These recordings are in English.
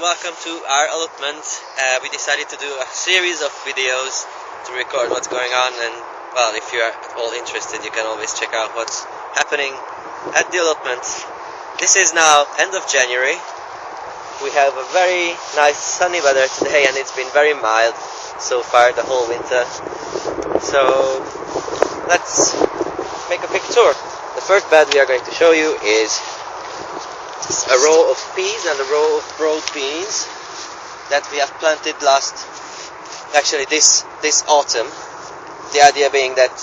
welcome to our allotment. We decided to do a series of videos to record what's going on, and well, if you're at all interested, you can always check out what's happening at the allotment. This is now end of January. We have a very nice sunny weather today, and it's been very mild so far the whole winter. So let's make a quick tour. The first bed we are going to show you is a row of peas and a row of broad beans that we have planted this autumn. The idea being that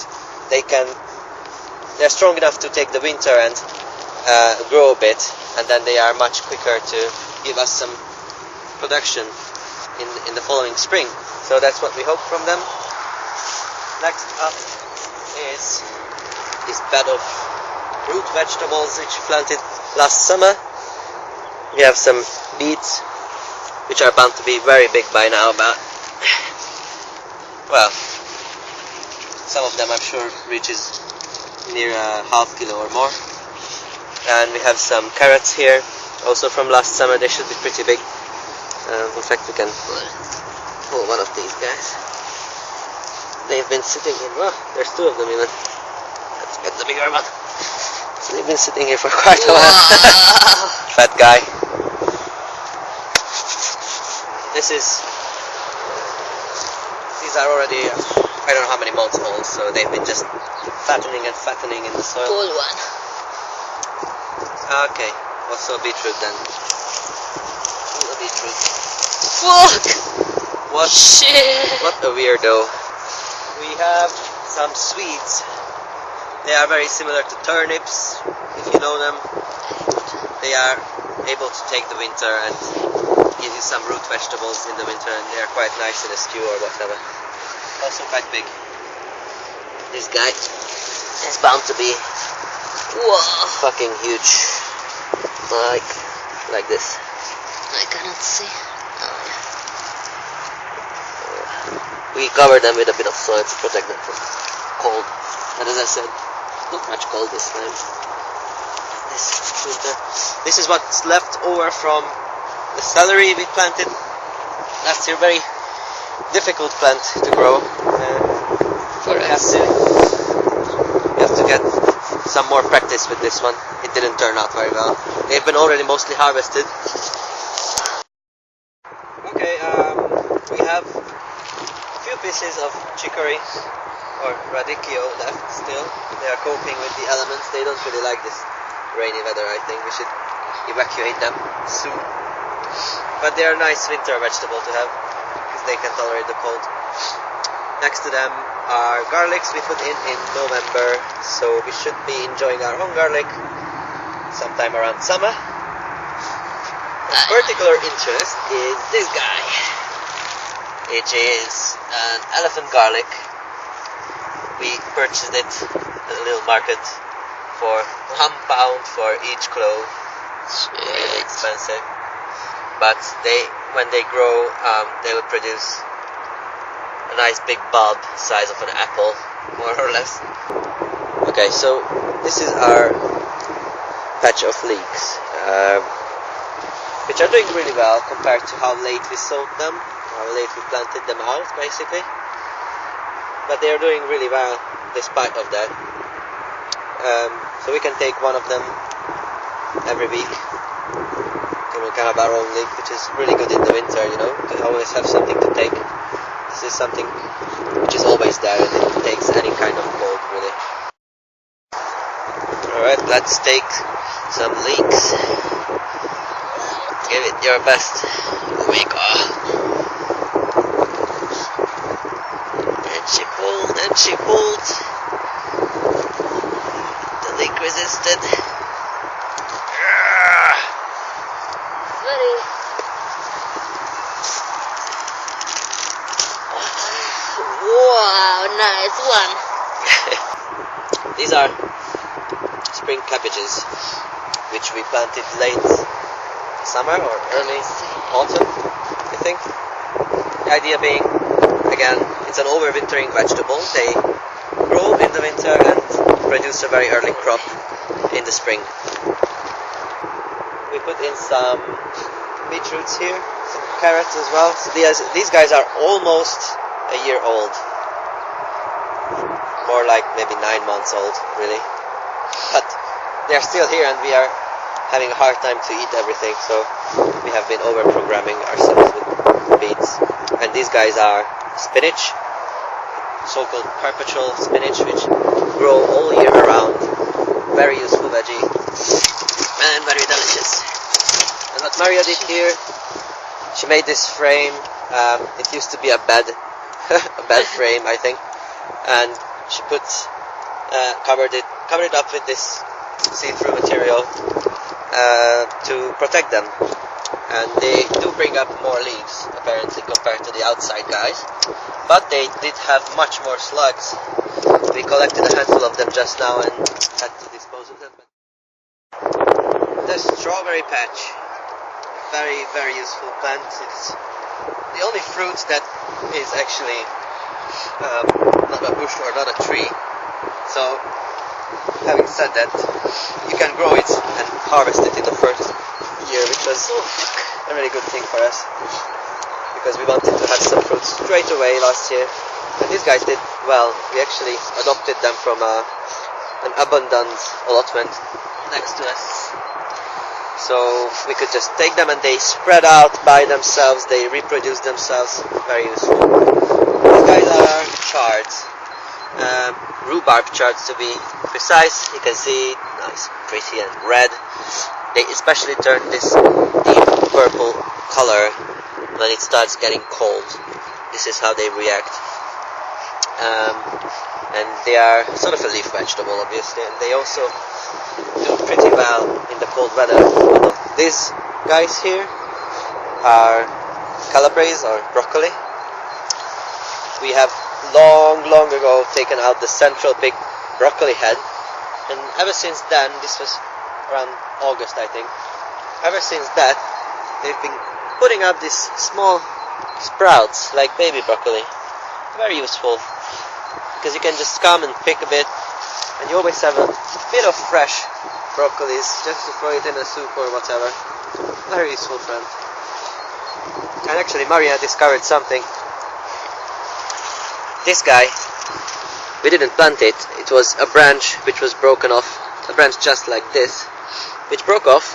they're strong enough to take the winter and grow a bit, and then they are much quicker to give us some production in the following spring. So that's what we hope from them. Next up is this bed of root vegetables which we planted last summer. We have some beets which are bound to be very big by now, but well, some of them I'm sure reaches near a half kilo or more. And we have some carrots here, also from last summer. They should be pretty big. In fact, we can pull one of these guys. They've been sitting in, well, there's two of them even. Let's get the bigger one. So they've been sitting here for quite a while. Fat guy. These are already, I don't know how many months old, so they've been just fattening and fattening in the soil. Cool one. Okay, also beetroot then. Ooh, a beetroot. Fuck! What? Shit! What a weirdo. We have some sweets. They are very similar to turnips, if you know them. They are able to take the winter and give you some root vegetables in the winter, and they are quite nice in a stew or whatever. Also quite big. This guy is bound to be fucking huge. Like this. I cannot see. Oh, yeah. We cover them with a bit of soil to protect them from cold. And as I said, not much cold this time. This winter. This is what's left over from the celery we planted last year. Very difficult plant to grow. We have to get some more practice with this one. It didn't turn out very well. They've been already mostly harvested. Okay, we have a few pieces of chicory or radicchio left still. They are coping with the elements. They don't really like this rainy weather. I think we should evacuate them soon. But they are a nice winter vegetable to have because they can tolerate the cold. Next to them are garlics we put in November, so we should be enjoying our own garlic sometime around summer. Of particular interest is this guy, which is an elephant garlic. We purchased it at a little market for £1 for each clove. Really expensive. But when they grow, they will produce a nice big bulb size of an apple, more or less. Okay, so this is our patch of leeks, which are doing really well compared to how late we sowed them, how late we planted them out, basically. But they are doing really well despite of that. So we can take one of them every week. We can have our own leek, which is really good in the winter, you know, to always have something to take. This is something which is always there, and it takes any kind of cold, really. Alright, let's take some leeks. Give it your best. Here we go. And she pulled. The leek resisted. Wow, nice one. These are spring cabbages, which we planted late summer or early autumn, I think. The idea being, again, it's an overwintering vegetable. They grow in the winter and produce a very early crop in the spring. We put in some beetroots here. carrots as well. So these guys are almost a year old. More like maybe 9 months old, really. But they're still here and we are having a hard time to eat everything, so we have been over-programming ourselves with beets. And these guys are spinach, so-called perpetual spinach, which grow all year around. Very useful veggie and very delicious. And what Maria did here, she made this frame. It used to be a bed, a bed frame, I think, and she covered it up with this see-through material to protect them. And they do bring up more leaves, apparently, compared to the outside guys. But they did have much more slugs. We collected a handful of them just now and had to dispose of them. The strawberry patch, very, very useful plant. It's the only fruit that is actually not a bush or not a tree. So, having said that, you can grow it and harvest it in the first year, which was a really good thing for us, because we wanted to have some fruit straight away last year. And these guys did well. We actually adopted them from an abundant allotment next to us. So we could just take them and they spread out by themselves, they reproduce themselves, very useful. These guys are chards, rhubarb chards to be precise. You can see, nice, pretty and red. They especially turn this deep purple color when it starts getting cold. This is how they react. And they are sort of a leaf vegetable, obviously, and they also do pretty well in the cold weather. These guys here are cabbages or broccoli. We have long ago taken out the central big broccoli head, and ever since then, this was around August, I think, ever since that they've been putting up these small sprouts like baby broccoli. Very useful, because you can just come and pick a bit, and you always have a bit of fresh broccolis just to throw it in a soup or whatever. Very useful friend. And actually Maria discovered something. This guy, we didn't plant it, it was a branch which was broken off, a branch just like this, which broke off.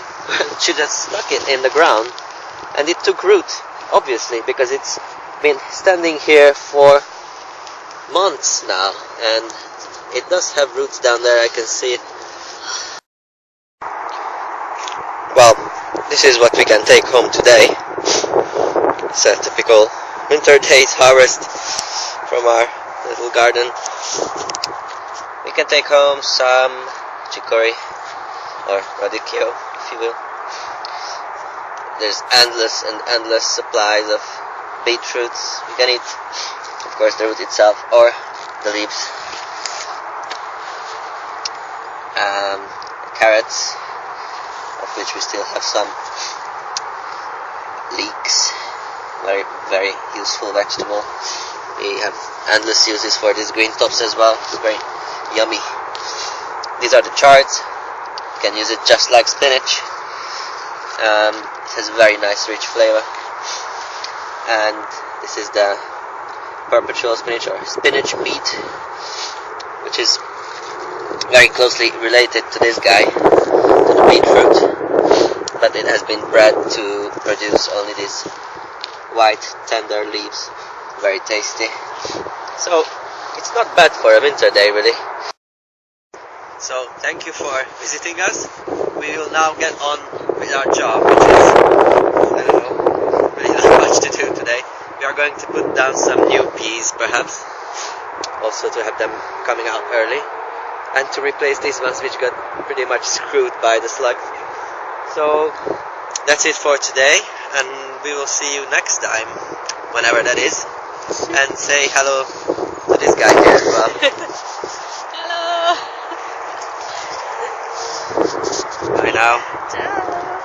She just stuck it in the ground and it took root, obviously, because it's been standing here for months now, and it does have roots down there. I can see it. Well, this is what we can take home today. It's a typical winter day's harvest from our little garden. We can take home some chicory or radicchio, if you will. There's endless and endless supplies of beetroots you can eat. Of course, the root itself or the leaves. Carrots, of which we still have some. Leeks, very, very useful vegetable. We have endless uses for these green tops as well. It's very yummy. These are the chards. You can use it just like spinach. It has a very nice rich flavor. And this is the perpetual spinach or spinach beet, which is very closely related to this guy, to the beetroot, but it has been bred to produce only these white tender leaves. Very tasty. So it's not bad for a winter day, really. So thank you for visiting us. We will now get on with our job, which is, I don't know, really not much to do today. We are going to put down some new peas, perhaps, also to have them coming out early, and to replace these ones which got pretty much screwed by the slugs. So that's it for today, and we will see you next time, whenever that is. And say hello to this guy here as well. Hello. Bye now. Ciao.